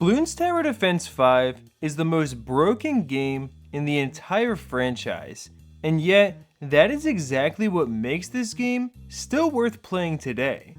Bloons Tower Defense 5 is the most broken game in the entire franchise, and yet that is exactly what makes this game still worth playing today.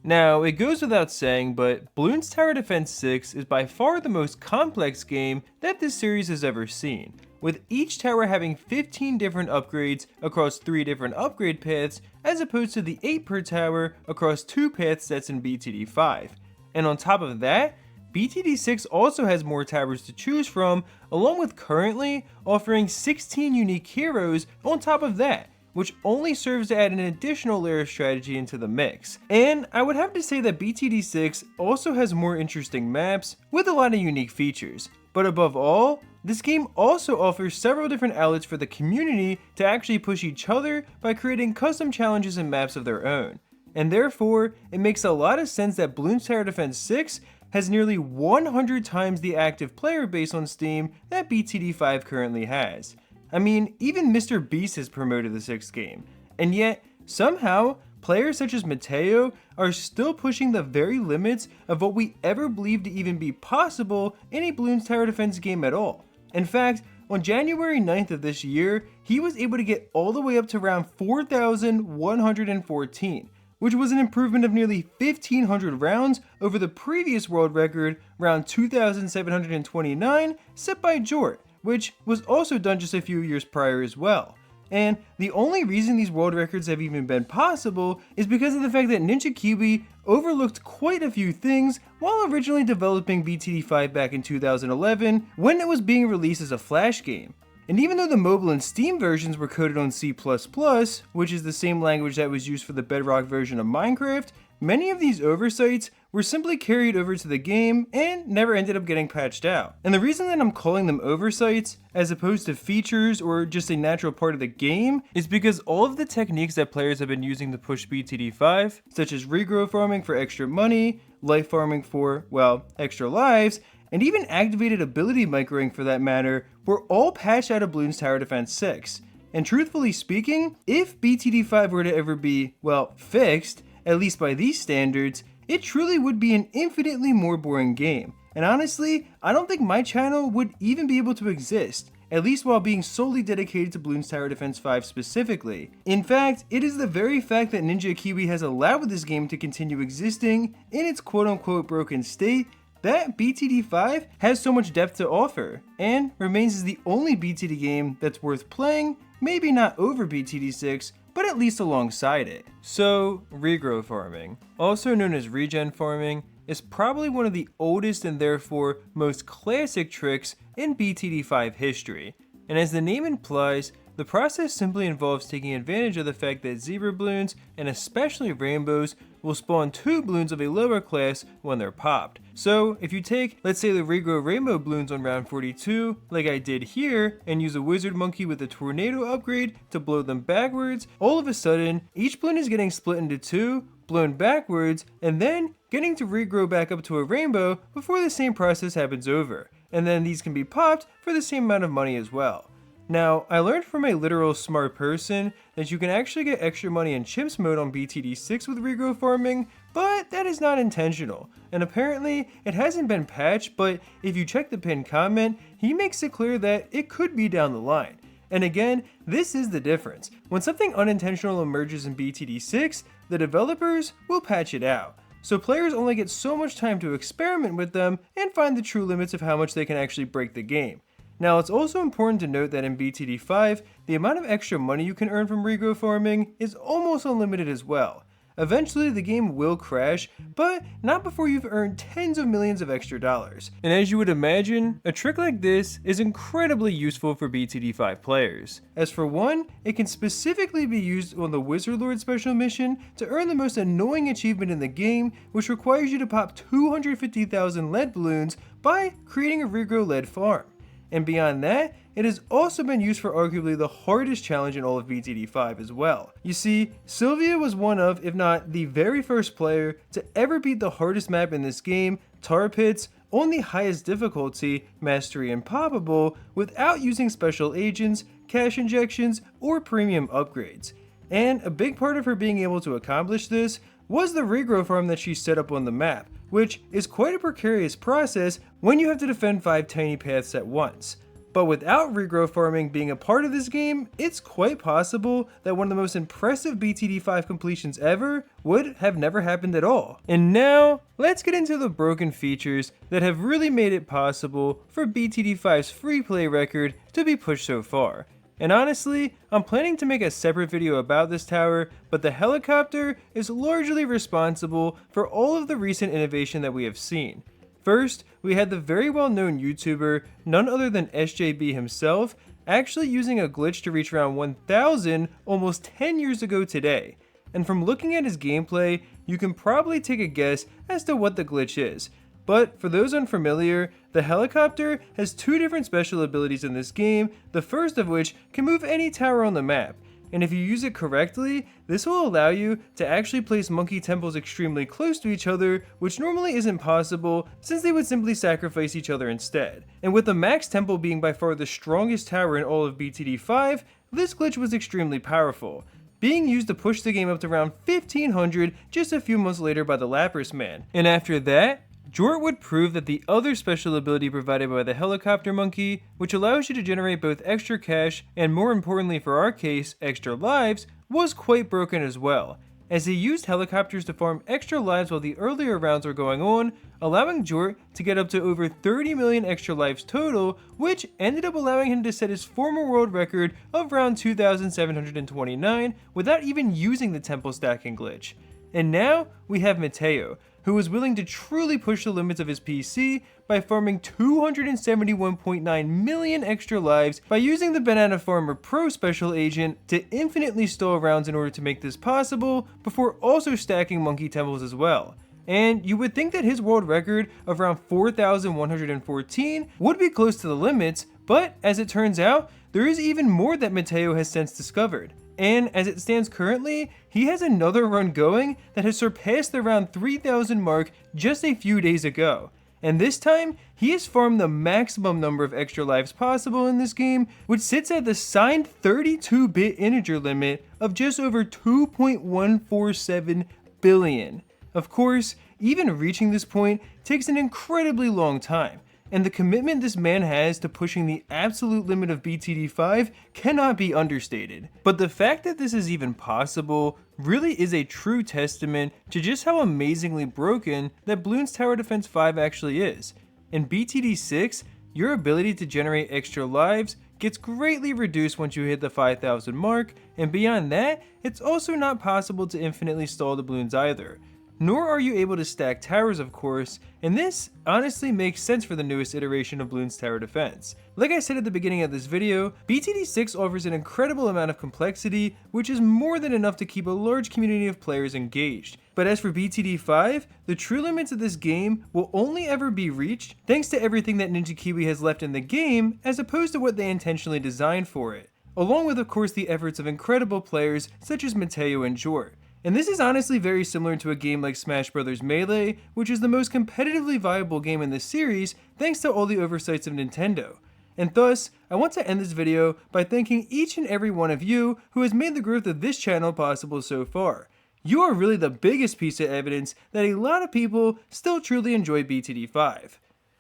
Now, it goes without saying, but Bloons Tower Defense 6 is by far the most complex game that this series has ever seen, with each tower having 15 different upgrades across 3 different upgrade paths, as opposed to the 8 per tower across 2 path sets in BTD5. And on top of that, BTD6 also has more towers to choose from, along with currently offering 16 unique heroes on top of that, which only serves to add an additional layer of strategy into the mix. And I would have to say that BTD6 also has more interesting maps with a lot of unique features. But above all, this game also offers several different outlets for the community to actually push each other by creating custom challenges and maps of their own. And therefore, it makes a lot of sense that Bloons Tower Defense 6 has nearly 100 times the active player base on Steam that BTD5 currently has. I mean, even Mr. Beast has promoted the 6th game, and yet, somehow, players such as Matteo are still pushing the very limits of what we ever believed to even be possible in a Bloons Tower Defense game at all. In fact, on January 9th of this year, he was able to get all the way up to round 4,114, which was an improvement of nearly 1,500 rounds over the previous world record, round 2,729, set by Jort, which was also done just a few years prior as well. And the only reason these world records have even been possible is because of the fact that Ninja Kiwi overlooked quite a few things while originally developing BTD5 back in 2011 when it was being released as a Flash game. And even though the mobile and Steam versions were coded on C++, which is the same language that was used for the Bedrock version of Minecraft, many of these oversights were simply carried over to the game and never ended up getting patched out. And the reason that I'm calling them oversights, as opposed to features or just a natural part of the game, is because all of the techniques that players have been using to push BTD5, such as regrow farming for extra money, life farming for, well, extra lives, and even activated ability microing for that matter, were all patched out of Bloons Tower Defense 6. And truthfully speaking, if BTD5 were to ever be, well, fixed, at least by these standards, it truly would be an infinitely more boring game. And honestly, I don't think my channel would even be able to exist, at least while being solely dedicated to Bloons Tower Defense 5 specifically. In fact, it is the very fact that Ninja Kiwi has allowed this game to continue existing in its quote-unquote broken state that BTD5 has so much depth to offer, and remains as the only BTD game that's worth playing, maybe not over BTD6, but at least alongside it. So, regrow farming, also known as regen farming, is probably one of the oldest and therefore most classic tricks in BTD5 history. And as the name implies, the process simply involves taking advantage of the fact that zebra bloons, and especially rainbows, will spawn 2 bloons of a lower class when they're popped. So if you take, let's say, the Regrow rainbow bloons on round 42, like I did here, and use a wizard monkey with a tornado upgrade to blow them backwards, all of a sudden, each bloon is getting split into 2, blown backwards, and then getting to regrow back up to a rainbow before the same process happens over. And then these can be popped for the same amount of money as well. Now, I learned from a literal smart person that you can actually get extra money in chimps mode on BTD6 with regrow farming, but that is not intentional. And apparently, it hasn't been patched, but if you check the pinned comment, he makes it clear that it could be down the line. And again, this is the difference. When something unintentional emerges in BTD6, the developers will patch it out. So players only get so much time to experiment with them and find the true limits of how much they can actually break the game. Now, it's also important to note that in BTD5, the amount of extra money you can earn from regrow farming is almost unlimited as well. Eventually, the game will crash, but not before you've earned tens of millions of extra dollars. And as you would imagine, a trick like this is incredibly useful for BTD5 players. As for one, it can specifically be used on the Wizard Lord special mission to earn the most annoying achievement in the game, which requires you to pop 250,000 lead balloons by creating a regrow lead farm. And beyond that, it has also been used for arguably the hardest challenge in all of BTD5 as well. You see, Silvia was one of, if not the very first player to ever beat the hardest map in this game, Tar Pits, on the highest difficulty, Mastery Impoppable, without using special agents, cash injections, or premium upgrades. And a big part of her being able to accomplish this was the Regrow farm that she set up on the map, which is quite a precarious process when you have to defend 5 tiny paths at once. But without Regrow farming being a part of this game, it's quite possible that one of the most impressive BTD5 completions ever would have never happened at all. And now, let's get into the broken features that have really made it possible for BTD5's free play record to be pushed so far. And honestly, I'm planning to make a separate video about this tower, but the helicopter is largely responsible for all of the recent innovation that we have seen. First, we had the very well-known YouTuber, none other than SJB himself, actually using a glitch to reach around 1000 almost 10 years ago today. And from looking at his gameplay, you can probably take a guess as to what the glitch is. But for those unfamiliar, the helicopter has 2 different special abilities in this game, the first of which can move any tower on the map. And if you use it correctly, this will allow you to actually place monkey temples extremely close to each other, which normally isn't possible since they would simply sacrifice each other instead. And with the max temple being by far the strongest tower in all of BTD5, this glitch was extremely powerful, being used to push the game up to around 1500 just a few months later by the Lapras Man. And after that, Jort would prove that the other special ability provided by the helicopter monkey, which allows you to generate both extra cash and, more importantly for our case, extra lives, was quite broken as well, as he used helicopters to farm extra lives while the earlier rounds were going on, allowing Jort to get up to over 30 million extra lives total, which ended up allowing him to set his former world record of around 2,729 without even using the temple stacking glitch. And now we have Matteo, who was willing to truly push the limits of his PC by farming 271.9 million extra lives by using the Banana Farmer Pro special agent to infinitely stall rounds in order to make this possible, before also stacking monkey temples as well. And you would think that his world record of around 4,114 would be close to the limits, but as it turns out, there is even more that Matteo has since discovered. And as it stands currently, he has another run going that has surpassed the around 3,000 mark just a few days ago. And this time, he has farmed the maximum number of extra lives possible in this game, which sits at the signed 32-bit integer limit of just over 2.147 billion. Of course, even reaching this point takes an incredibly long time, and the commitment this man has to pushing the absolute limit of BTD5 cannot be understated. But the fact that this is even possible really is a true testament to just how amazingly broken that Bloons Tower Defense 5 actually is. In BTD6, your ability to generate extra lives gets greatly reduced once you hit the 5,000 mark, and beyond that, it's also not possible to infinitely stall the balloons either. Nor are you able to stack towers, of course, and this honestly makes sense for the newest iteration of Bloons Tower Defense. Like I said at the beginning of this video, BTD6 offers an incredible amount of complexity, which is more than enough to keep a large community of players engaged. But as for BTD5, the true limits of this game will only ever be reached thanks to everything that Ninja Kiwi has left in the game, as opposed to what they intentionally designed for it, along with of course the efforts of incredible players such as Matteo and Jort. And this is honestly very similar to a game like Smash Bros. Melee, which is the most competitively viable game in the series thanks to all the oversights of Nintendo. And thus, I want to end this video by thanking each and every one of you who has made the growth of this channel possible so far. You are really the biggest piece of evidence that a lot of people still truly enjoy BTD5.